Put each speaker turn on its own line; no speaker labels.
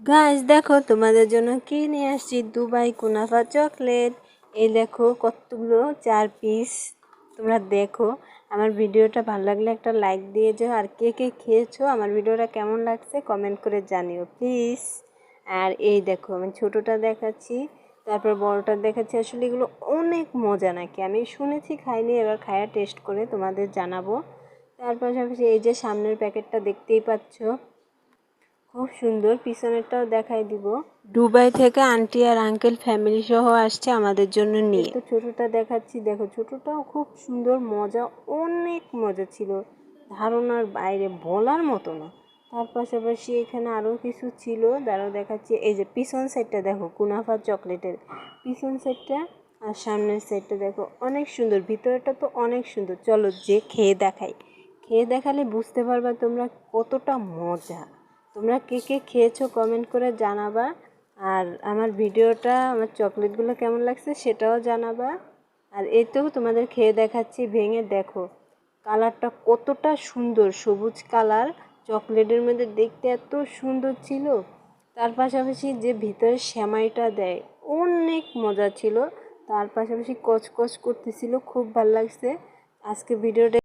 Guys দেখো তোমাদের জন্য কি নিয়ে আসছি, দুবাই কুনাফা চকলেট। এই দেখো কতগুলো 4 পিস। তোমরা দেখো, আমার ভিডিওটা ভালো লাগলে একটা লাইক দিয়ে যাও, আর কে কে খেয়েছো আমার ভিডিওটা কেমন লাগছে কমেন্ট করে জানিও প্লিজ। আর এই দেখো আমি ছোটোটা দেখাচ্ছি, তারপর বড়টা দেখাচ্ছি। আসলে এগুলো অনেক মজা নাকি, আমি শুনেছি খাইনি, এবার খায়া টেস্ট করে তোমাদের জানাবো। তার পাশাপাশি এই যে সামনের প্যাকেটটা দেখতেই পাচ্ছ, খুব সুন্দর। পিছনেরটাও দেখাই দিব। দুবাই থেকে আন্টি আর আঙ্কেল ফ্যামিলি সহ আসছে আমাদের জন্য নিয়ে। তো ছোটটা দেখাচ্ছি, দেখো ছোটটাও খুব সুন্দর, মজা, অনেক মজা ছিল, ধারণার বাইরে, বলার মতো না। তার পাশাপাশি এখানে আরও কিছু ছিল, দাঁড়াও দেখাচ্ছি। এই যে পিছন সাইডটা দেখো, কুনাফা চকলেটের পিছন সাইডটা আর সামনের সাইডটা দেখো, অনেক সুন্দর। ভিতরটা তো অনেক সুন্দর। চলো যে খেয়ে দেখাই, খেয়ে দেখালে বুঝতে পারবা তোমরা কতটা মজা। তোমরা কে কে খেয়েছো কমেন্ট করে জানাবা, আর আমার ভিডিওটা, আমার চকলেটগুলো কেমন লাগছে সেটাও জানাবা। আর এই তো তোমাদের খেয়ে দেখাচ্ছি, ভেঙে দেখো কালারটা কতটা সুন্দর, সবুজ কালার, চকলেটের মধ্যে দেখতে এত সুন্দর ছিল। তার পাশাপাশি যে ভিতরে সেমাইটা দেয় অনেক মজা ছিল, তার পাশাপাশি কচকচ করতেছিল, খুব ভালো লাগছে। আজকে ভিডিওটা